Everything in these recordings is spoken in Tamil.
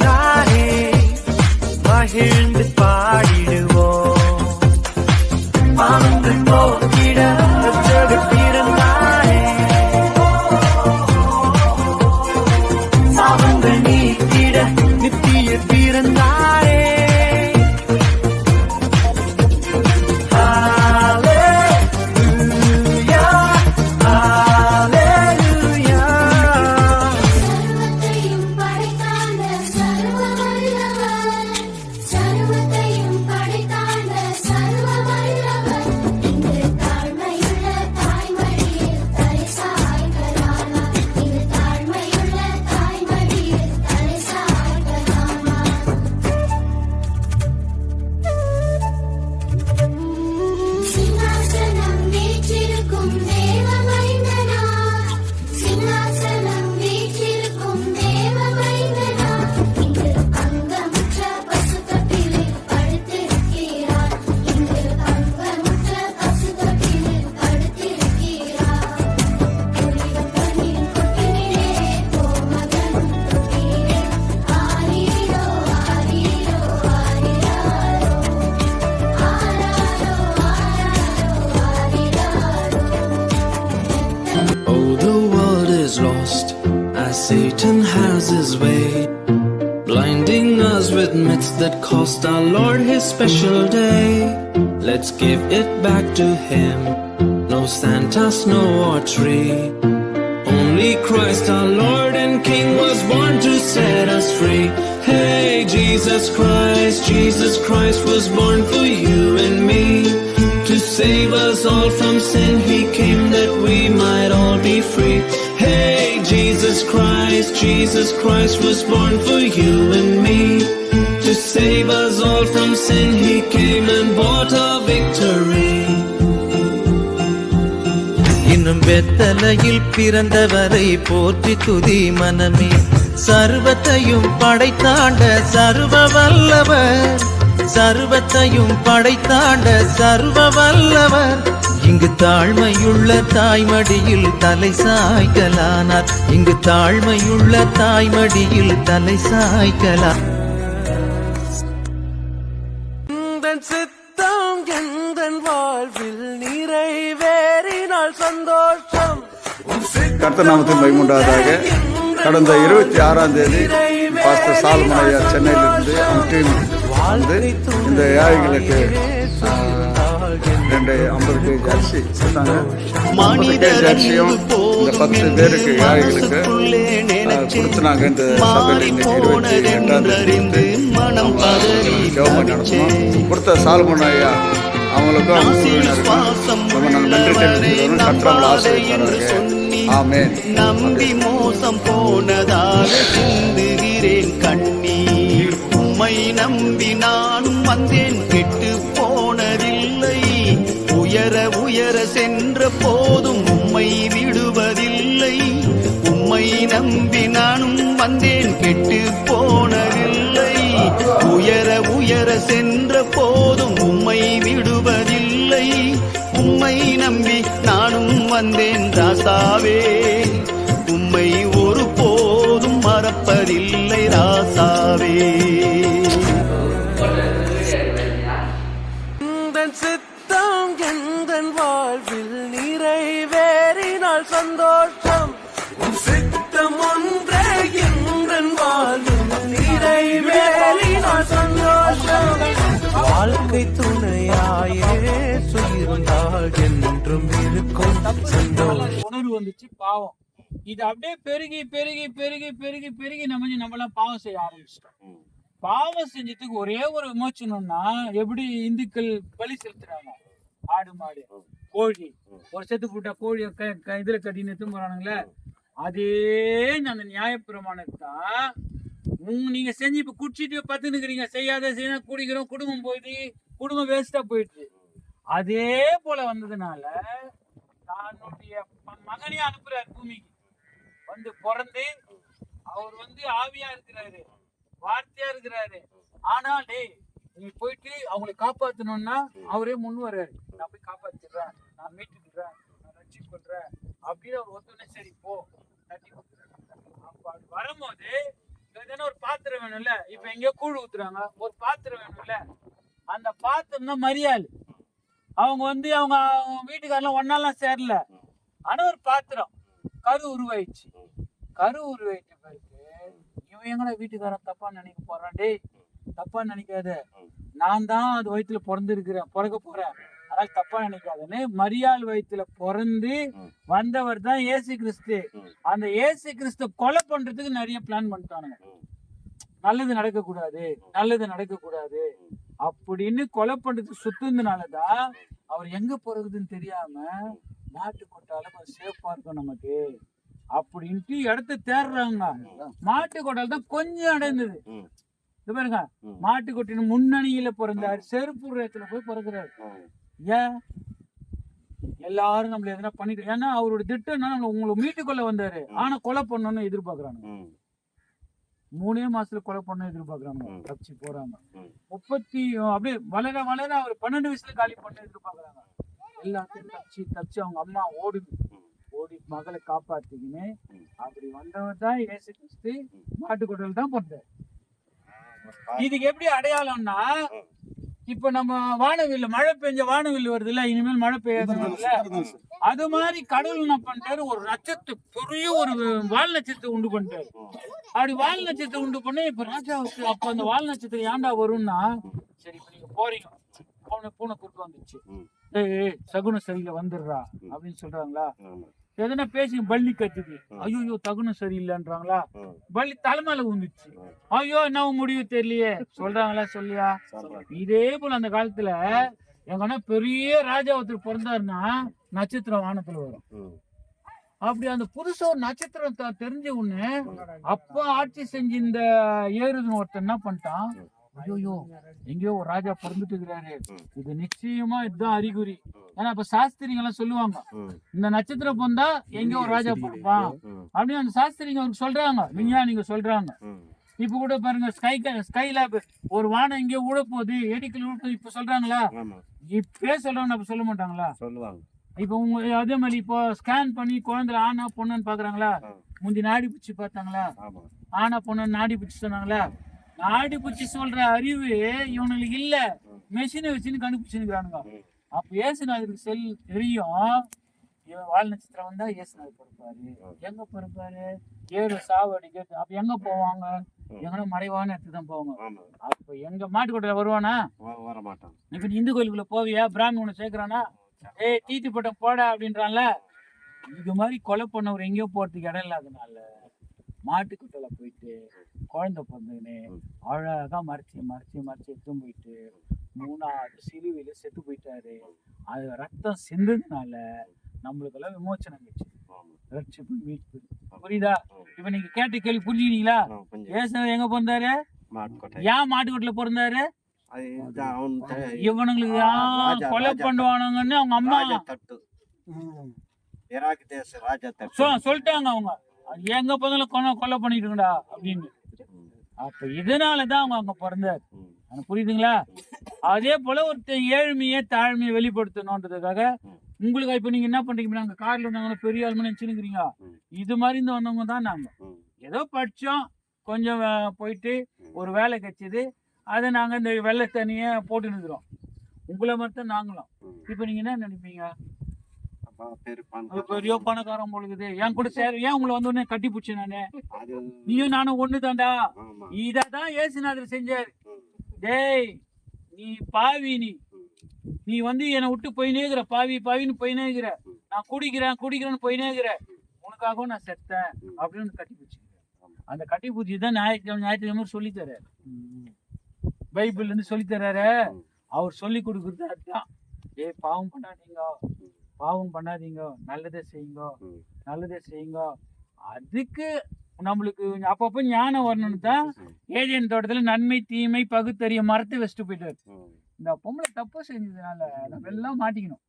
பிறந்தாரே, மகிழ்ந்து பாடிடுவோம். பாவங்கள் போக்கிட ரட்சகர் பிறந்தாரே, சாபங்கள் நீக்கிட நித்திய பிறந்தாரே. Satan has his way, blinding us with myths that cost our Lord his special day. Let's give it back to him. No Santa, snow or tree. Only Christ our Lord and King was born to set us free. Hey, Jesus Christ was born for you and me. To save us all from sin, he came that we might all be free. Hey, Jesus Christ was born for you and me. To save us all from sin, he came and bought our victory. இன்னும் பெத்தலையில் பிறந்தவரை போற்றி துதி மனமே, சர்வத்தையும் படைத்தாண்ட சர்வ வல்லவர், சர்வத்தையும் படைத்தாண்ட சர்வ வல்லவர். இங்கு தாழ்மையுள்ள தாய்மடியில் தலை சாய்க்கலானார், இங்கு தாழ்மையுள்ள தாய்மடியில் தலை சாய்க்கலாம். சித்தம் எந்தன் வாழ்வில் நிறைவேறினால் சந்தோஷம். கர்த்தர் நாமத்தின் மகிமையுண்டாவதாக. கடந்த 26ஆம் தேதி பாஸ்டர் சாலமன் ஐயா சென்னையிலிருந்து அம்டீம் வந்து இந்த ஏழைகளுக்கு 50 கேஜி அரிசி கொடுத்தாங்க. 50 கேஜி அரிசியும் இந்த 10 பேருக்கு ஏழைகளுக்கு கொடுத்துனாங்க. இந்த சபையில் இன்னைக்கு 28ஆம் தேதி கவர்மெண்ட் நடத்தணும். கொடுத்த சாலமன் ஐயா அவங்களுக்கும் அவங்க குழுவினருக்கும் ரொம்ப நாங்கள் நன்றி தெரிவித்துக்கிறோம். கர்த்தர் ஆசீர்வதிப்பாராக. ஆமென். நம்பி மோசம் போனதாக சிந்துகிறேன் கண்ணீர், உம்மை நம்பி நானும் வந்தேன் கெட்டு போனதில்லை. உயர உயர சென்ற போதும் உம்மை விடுவதில்லை. உம்மை நம்பி நானும் வந்தேன் கெட்டு போனதில்லை. உயர உயர சென்ற போதும் உம்மை விடுவதில்லை. உம்மை நம்பி நானும் வந்தேன் ராசாவே, உம்மை ஒரு போதும் மறப்பதில்லை ராசாவே. சித்தம் எந்தன் வாழ்வில் நிறைவேறினால் சந்தோஷம். சித்தம் ஒன்றே எந்தன் வாழ்வில் நிறைவேறினால் சந்தோஷம். வாழ்க்கை துணையாயே இருந்தால் என்றும் இருக்கும் சந்தோஷம். உணர்வு வந்துச்சு. பாவம் இது அப்படியே பெருகி பெருகி பெருகி பெருகி பெருகி நம்மளாம் பாவம் செய்ய ஆரம்பிச்சிட்டோம். பாவம் செஞ்சதுக்கு ஒரே ஒரு விமோச்சனம்னா எப்படி இந்துக்கள் பலி செலுத்துறாங்க, ஆடு மாடு கோழி, ஒரு செத்து போட்டா கோழிய இதுல கட்டின்னு எடுத்து போறானுங்களே, அதே அந்த நியாயப்பிரமாணத்தான் நீங்க செஞ்சு இப்ப குடிச்சிட்டு பத்துனுக்குறீங்க. செய்யாத செய்ய குடிக்கிறோம், குடும்பம் போயிட்டு குடும்பம் வேஸ்டா போயிடுது. அதே போல வந்ததுனால தன்னுடைய மகனே அனுப்புறாரு பூமிக்கு. வந்து பிறந்து அவர் ஆவியா இருக்கிறாரு, வார்த்தையா இருக்கிறாரு. ஆனால் நீ போயிட்டு அவங்களை காப்பாத்தணும்னா அவரே முன் வர்றாரு. நான் போய் காப்பாத்திடுறேன், நான் மீட்டுக்கிறேன், நான் ரட்சி பண்றேன் அப்படின்னு அவர் ஒத்துனே சரி போ தட்டி கொடுக்குறாரு. அப்ப அது வரும்போது ஏதோ ஒரு பாத்திரம் வேணும்ல, இப்ப எங்கேயோ கூழ் ஊத்துறாங்க, ஒரு பாத்திரம் வேணும்ல, அந்த பாத்திரம் தான் மரியாள். அவங்க அவங்க வீட்டுக்காரெல்லாம் ஒன்னாலாம் சேரல, ஆனா ஒரு பாத்திரம் கரு உருவாயிடுச்சு. கரு உருவாயிட்ட பிறகு இவன் எங்கடா வீட்டுக்காரன் தப்பா நினைக்க போறான், டேய் தப்பா நினைக்காத, நான் தான் அது வயிற்றுல பிறக்க போறேன், அதனால தப்பா நினைக்காதுன்னு மரியாள் வயிற்றுல பிறந்து வந்தவர் தான் இயேசு கிறிஸ்து. அந்த இயேசு கிறிஸ்து கொலை பண்றதுக்கு நிறைய பிளான் பண்ணிட்டானுங்க. நல்லது நடக்கக்கூடாது, நல்லது நடக்கக்கூடாது அப்படின்னு கொலை பண்றதுக்கு சுத்துனதுனாலதான் அவர் எங்க போறதுன்னு தெரியாம மாட்டு கொட்டால கொஞ்சம் சேஃபா இருக்கும் நமக்கு அப்படின்ட்டு இடத்த தேடுறாங்க. மாட்டு கொட்டால தான் கொஞ்சம் அடைந்தது. இது பாருங்க, மாட்டு கொட்டின முன்னணியில பிறந்தாரு, செருப்பு ரேத்துல போய் பிறகுறாரு. ஏன் எல்லாரும் நம்மள எதனா பண்ணிட்டு, ஏன்னா அவரோட திட்டம் என்ன, உங்களை மீட்டுக்கொள்ள வந்தாரு, ஆனா கொலை பண்ணணும்னு எதிர்பார்க்கறாங்க. 3 மாசத்துல கொலை பண்ண எதிர்பார்க்கறாங்க, தப்பிச்சு போறாங்க. 30 அப்படியே வளர வளர அவர் 12 வயசுல காலி பண்ண எதிர்பார்க்கறாங்க. எல்லாத்தையும் தப்பிச்சு அவங்க அம்மா ஓடி மகளை காப்பாத்திக்கின்னு அப்படி வந்தவர் தான் இயேசு கிறிஸ்து. மாட்டுக்கொட்டல் தான் பிறந்தார். இதுக்கு எப்படி அடையாளம்னா, இப்ப நம்ம வானவில் மழை பெஞ்ச வானவில் வருது இல்ல, இனிமேல் மழை பெய்யாது, அது மாதிரி கடவுள் என்ன பண்ணிட்டாரு, ஒரு நட்சத்திரம் பெரிய ஒரு வால் நட்சத்திரம் உண்டு பண்ணிட்டாரு. அப்படி வால் நட்சத்திரம் உண்டு பண்ணி இப்ப ராஜாவுக்கு அப்ப அந்த வால் நட்சத்திரம் ஏன்டா வரும்னா, சரி இப்ப நீங்க போறீங்க, பூனை குறுக்க வந்துச்சு, ஏய் சகுன சரியில்லை வந்துடுறா அப்படின்னு சொல்றாங்களா, எதனா பேசி பள்ளி கட்டுது, ஐயோ தகுனம் சரியில்லைன்றாங்களா, பள்ளி தலைமையில ஊந்துச்சு, ஐயோ என்ன முடிவு தெரியலையே சொல்றாங்களா, சொல்லியா. இதே போல அந்த காலத்துல எங்கன்னா பெரிய ராஜா ஒருத்தர் பிறந்தாருன்னா நட்சத்திரம் வானத்துல வரும். அப்படி அந்த புதுசா ஒரு நட்சத்திரம் தெரிஞ்ச உடனே அப்ப ஆட்சி செஞ்சு இந்த ஏறுதுன்னு ஒருத்தர் என்ன பண்ணிட்டான், ஐயோ எங்கேயோ ஒரு ராஜா பிறந்துட்டு இருக்கிறாரு, இது நிச்சயமா இதுதான் அறிகுறி. ஏன்னா அப்ப சாஸ்திரிங்க எல்லாம் சொல்லுவாங்க, இந்த நட்சத்திரம் பொந்தா எங்கேயோ ஒரு ராஜா பிறப்பான் அப்படின்னு அந்த சாஸ்திரிங்க அவருக்கு சொல்றாங்க, விஞ்ஞானிங்க சொல்றாங்க. இப்ப கூட பாருங்க, ஸ்கைல ஒரு வானம் எங்கேயோ ஊழ போகுது, எடிக்கல் ஊழ போகுது, இப்ப சொல்றாங்களா, இப்பே சொல்றவங்க அப்ப சொல்ல மாட்டாங்களா, சொல்லுவாங்க. இப்ப உங்க அதே மாதிரி இப்போ ஸ்கேன் பண்ணி குழந்தை ஆனா பொண்ணுன்னு பாக்குறாங்களா, முந்தி நாடி பூச்சி பார்த்தாங்களா, ஆனா பொண்ணு நாடி பூச்சி சொன்னாங்களா, நாடி பூச்சி சொல்ற அறிவு இவனுக்கு இல்ல, மெஷினை வச்சுன்னு கண்டுபிடிச்சுக்கிறானுங்க. அப்ப ஏசுநாதருக்கு தெரியும், இவன் வால் நட்சத்திரம் வந்தா ஏசுநாதர் பொறுப்பாரு, எங்க பொறுப்பாரு, ஏறு சாவடிக்கிறது, அப்ப எங்க போவாங்க, எங்கன்னா மறைவான இடத்துக்கு தான் போவாங்க. அப்ப எங்க மாட்டுக்கொட்டையில வருவானா, வர மாட்டான். இப்ப நீ இந்து கோயிலுக்குள்ள போவியா, பிராமணனை சேர்க்கிறானா, ஏய் தீட்டு பட்டம் போட அப்படின்றான்ல, இது மாதிரி கொலை பண்ணவர் எங்கேயோ போறதுக்கு இடம் இல்லாதனால மாட்டுக்கொட்டையில போயிட்டு குழந்தை பிறந்துன்னு அழகா மறைச்சு எடுத்து போயிட்டு 3வது சிலுவையில செத்து போயிட்டாரு. அது ரத்தம் சிந்ததுனால நம்மளுக்கெல்லாம் விமோச்சனம் கிடைச்சு, ரட்சிப்பு, மீட்பு. புரியுதா? இப்ப நீங்க கேட்ட கேள்வி புரிஞ்சுக்கிறீங்களா? ஏசுநாதர் எங்க பிறந்தாரு, ஏன் மாட்டுக்கொட்டையில பிறந்தாரு, இவனுங்களுக்கு கொலை பண்ணுவானுங்கன்னு அவங்க அம்மா சொல்லிட்டாங்க. அவங்க எங்க பதவியில கொலை பண்ணிட்டுங்கடா அப்படின்னு. அப்ப இதனாலதான் அவங்க அங்க பிறந்தாரு. புரியுதுங்களா? அதே போல ஒரு ஏழ்மையை தாழ்மையை வெளிப்படுத்தணுன்றதுக்காக உங்களுக்கு இப்ப நீங்க என்ன பண்றீங்க, நாங்க கார்ல வந்தாங்க பெரிய ஆளுமே நினைச்சுக்கிறீங்க, இது மாதிரி இந்த வந்தவங்க தான் நாங்க. ஏதோ படிச்சோம், கொஞ்சம் போயிட்டு ஒரு வேலை கிடைச்சது, அதை நாங்க இந்த வெள்ளை தண்ணிய போட்டு நிற்கிறோம். உங்களை மட்டும் நாங்களும். இப்ப நீங்க என்ன நினைப்பீங்க, பெரிய பணக்காரன் பொழுது என் கூட சேர, ஏன் உங்களை வந்து உடனே கட்டி பிடிச்சு நானு, நீயும் நானும் ஒண்ணு தாண்டா. இததான் ஏசுநாதர் செஞ்சாரு. டேய் நீ பாவி, நீ வந்து என்னை விட்டு போயினே இருக்கிற, பாவின்னு போயினே இருக்கிற, நான் குடிக்கிறேன்னு போயினே இருக்கிற, உனக்காகவும் நான் செத்தேன் அப்படின்னு கட்டி பிடிச்சி. அந்த கட்டி பூச்சி தான் ஞாயிற்றுக்கிழமை சொல்லி தர்றாரு, பைபிள்ல இருந்து சொல்லி தர்றாரு. அவர் சொல்லி கொடுக்குறது அதுதான். பாவம் பண்ணாதீங்க, நல்லதே செய்யுங்க. அதுக்கு நம்மளுக்கு அப்பப்ப ஞானம் வரணும்னு தான் ஏதேன் தோட்டத்துல நன்மை தீமை பகுத்தறிய மரத்தை வச்சுட்டு போயிட்டாரு. இந்த பொம்பளை தப்பு செஞ்சதுனால நம்ம எல்லாம் மாட்டிக்கணும்.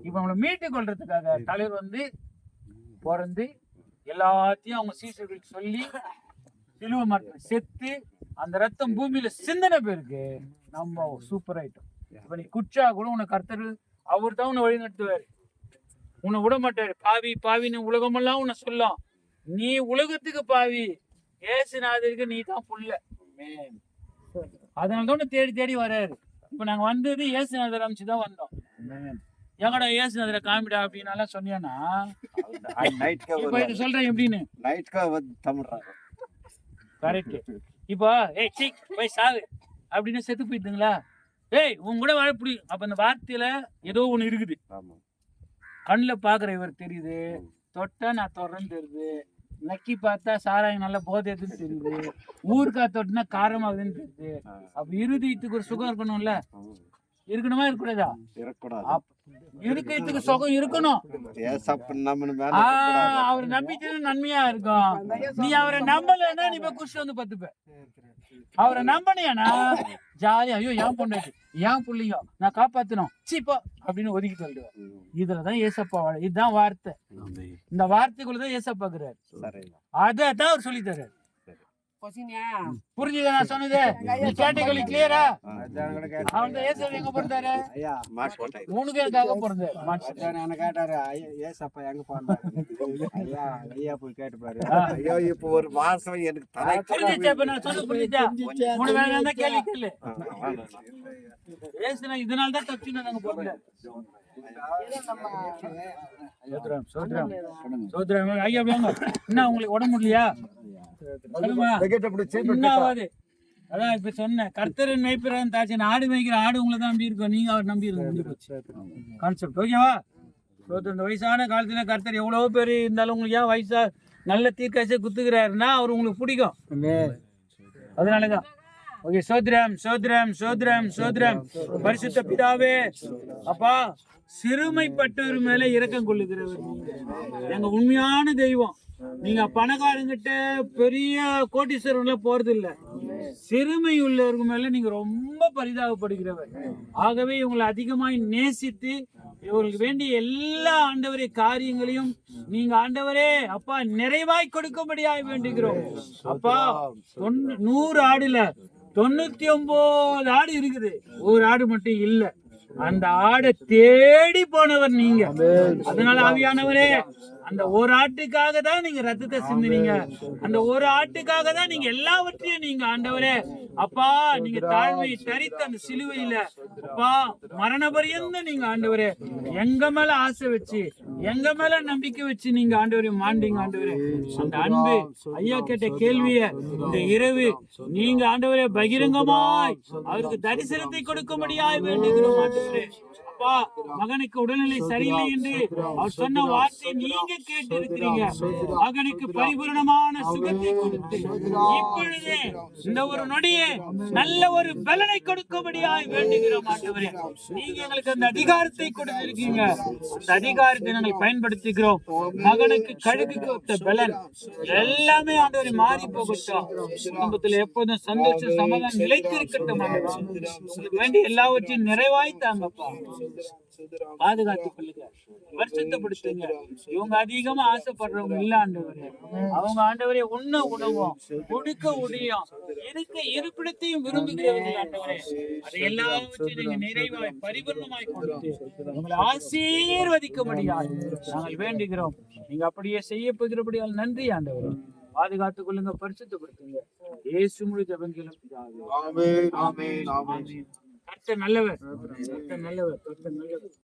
இப்ப நம்மளை மீட்டு கொள்றதுக்காக தலைவர் வந்து பிறந்து எல்லாத்தையும் அவங்க சீசர்களுக்கு சொல்லி சிலுவை மரத்துல செத்து அந்த ரத்தம் பூமியில சிந்தனை பேருக்கு நம்ம சூப்பர் ஆயிட்டோம். இப்ப நீ குச்சா கூட உனக்கு கர்த்தர் அவர் தான் உன்னை வழி நடத்துவாரு, உன்னை விட மாட்டாரு. பாவின்னு உலகமெல்லாம் உன்னை சொல்லும், நீ உலகத்துக்கு பாவி, ஏசுநாதருக்கு நீ தான் புள்ள. அதனாலதான் தேடி தேடி வர்றாரு. இப்ப நாங்க வந்தது ஏசுநாதர் அமைச்சுதான் வந்தோம். எங்கடா ஏசுநாதரை காமிடா அப்படின்னு சொன்னியானா இப்ப இது சொல்றேன் எப்படின்னு. கரெக்ட். இப்போ போய் சாவு அப்படின்னு செத்து போயிட்டுங்களா? உங்க கூட வாழ பிடிக்கும். அப்ப அந்த வார்த்தையில ஏதோ ஒண்ணு இருக்குது. கண்ணுல பாக்குற இவர் தெரியுது, தொட்டா நான் தொடர்ந்து தெரியுது, நக்கி பார்த்தா சாராயம் நல்ல போதை எதுன்னு தெரியுது, ஊருக்கா தொட்டுனா காரமாகுதுன்னு தெரியுது. அப்ப இருதயத்துக்கு ஒரு சுகம் இருக்கணும்ல, இருக்கணுமா இருக்கக்கூடாதா? இருக்கிறதுக்கு சுகம் இருக்கணும். அவரை நம்பிட்டு நன்மையா இருக்கும். நீ அவரை நம்பலன்னா நீ போய் குஷி வந்து பத்துப்ப. அவரை நம்பினியானா ஜாலியா ஐயோ ஏன் பொண்டாட்டி ஏன் புள்ளியோ நான் காப்பாத்தணும் சீப்போ அப்படின்னு ஒதுக்கி தள்ளுவேன். இதுலதான் ஏசப்பா வாழ. இதுதான் வார்த்தை. இந்த வார்த்தைக்குள்ளதான் ஏசப்பாக்குறாரு. அதான் அவர் சொல்லி தர்றாரு. புரிஞ்சுதா நான் சொன்னது? நீ கேட்ட கேள்வி கிளியரா? அவன் தான் ஏசப்பா எங்க பிறந்தாரு? 3 பேருக்காக பிறந்தாரு. கேட்டாரு ஏசப்பா எங்க பிறந்தாரு? ஐயா போய் கேட்டு பாரு. ஐயோ இப்ப ஒரு மாசம் எனக்கு புரிஞ்சுச்சா? இப்ப நான் சொன்ன புரிஞ்சுச்சா? 3 பேருக்காக தான் கேள்வி கேளு. ஏசுனா இதனால்தான் தப்பிச்சு நாங்க பிறந்தேன். ஐயா என்ன உங்களுக்கு உடம்பு முடியலையா? அதான் இப்ப சொன்னேன், கர்த்தரின் மேய்ப்பரான் தாட்சி ஆடு மேய்க்கிற ஆடு உங்களை தான் நம்பி இருக்கோம். நீங்க அவர் நம்பி இருக்கோம். கான்செப்ட் ஓகேவா? இந்த வயசான காலத்துல கர்த்தர் எவ்வளவு பேர் இருந்தாலும் உங்களுக்கு ஏன் வயசா நல்ல தீர்க்காசே குத்துக்கிறாருன்னா அவர் உங்களுக்கு பிடிக்கும். அதனாலதான். ஓகே, சோத்ரம் சோத்ரம் சோத்ரம் சோத்ரம். பரிசுத்த பிதாவே, அப்பா சிறுமைப்பட்டவர் மேல இரக்கம் கொள்ளுகிறவர் எங்க உண்மையான தெய்வம். நீங்க பணக்காரங்கிட்ட பெரிய கோட்டீஸ்வரர்ல போறது இல்ல, சிறுமை உள்ளவருக்கு மேல நீங்க ரொம்ப பரிதாபப்படுகிறவர். ஆகவே இவங்களை அதிகமாய் நேசித்து இவங்களுக்கு வேண்டிய எல்லா ஆண்டவரே காரியங்களையும் நீங்க ஆண்டவரே அப்பா நிறைவாய் கொடுக்கும்படியாய் வேண்டுகிறோம். அப்பா 100 ஆடுல 99 ஆடு இருக்குது, ஒரு ஆடு மட்டும் இல்ல. அந்த ஆடை தேடி போனவர் நீங்க. அதனால ஆவியானவரே, அந்த ஒரு ஆட்டுக்காக தான் நீங்க ரத்தத்தை சிந்தினீங்க. அந்த ஒரு ஆட்டுக்காக தான் நீங்க எல்லாவற்றையும் நீங்க ஆண்டவரே அப்பா நீங்க தாழ்மையை தரித்த அந்த சிலுவையில அப்பா மரண பரியந்த நீங்க ஆண்டவரே எங்க மேல ஆசை வச்சு எங்க மேல நம்பிக்கை வச்சு நீங்க ஆண்டவரே மாண்டீங்க. ஆண்டவரே அந்த அன்பு ஐயா கேட்ட கேள்விய இந்த இரவு நீங்க ஆண்டவரே பகிரங்கமாய் அவருக்கு தரிசனத்தை கொடுக்கும்படியாய் வேண்டுகிறோம். ஆண்டவரே அப்பா மகனுக்கு உடல்நிலை சரியில்லை என்று அவர் சொன்ன வார்த்தை நீங்க கேட்டு இருக்கிறீங்க. மகனுக்கு பரிபூரணமான சுகத்தை கொடுத்து இப்பொழுது இந்த ஒரு நொடியே நல்ல ஒரு பலனை கொடுக்கும்படியாய் வேண்டுகிறோம். ஆண்டவரே நீங்க எங்களுக்கு அந்த அதிகாரத்தை கொடுத்திருக்கீங்க. அந்த அதிகாரத்தை நாங்கள் பயன்படுத்திக்கிறோம். மகனுக்கு கழுகுக்கு ஒத்த பலன் எல்லாமே ஆண்டவரை மாறி போகட்டும். குடும்பத்துல எப்போதும் சந்தோஷ சமாதானம் நிலைத்திருக்கட்டும். உங்களுக்கு வேண்டிய எல்லாவற்றையும் நிறைவாய் தாங்கப்பா. பாதுகாத்துக் கொள்ளுங்க, வருஷத்தைப்படுத்துங்க. இவங்க அதிகமா ஆசைப்படுறவங்க இல்ல ஆண்டவரே. அவங்க ஆண்டவரே உண்ண உணவும் கொடுக்க உடையும் இருக்க இருப்பிடத்தையும் விரும்புகிறவர்கள் ஆண்டவரே. அதை எல்லாவற்றையும் நீங்க நிறைவாய் பரிபூர்ணமாய் கொடுத்து உங்களை ஆசீர்வதிக்க முடியாது நாங்கள் வேண்டுகிறோம். நீங்க அப்படியே செய்ய போகிறபடியால் நன்றி ஆண்டவரே. பாதுகாத்துக் கொள்ளுங்க, பரிசுத்தப்படுத்துங்க. இயேசு முழு ஜெபங்களும் பிதாவே. ஆமென் ஆமென் ஆமென். கர்த்தர் நல்லவர், கர்த்தர் நல்லவர், கர்த்தர் நல்லவர்.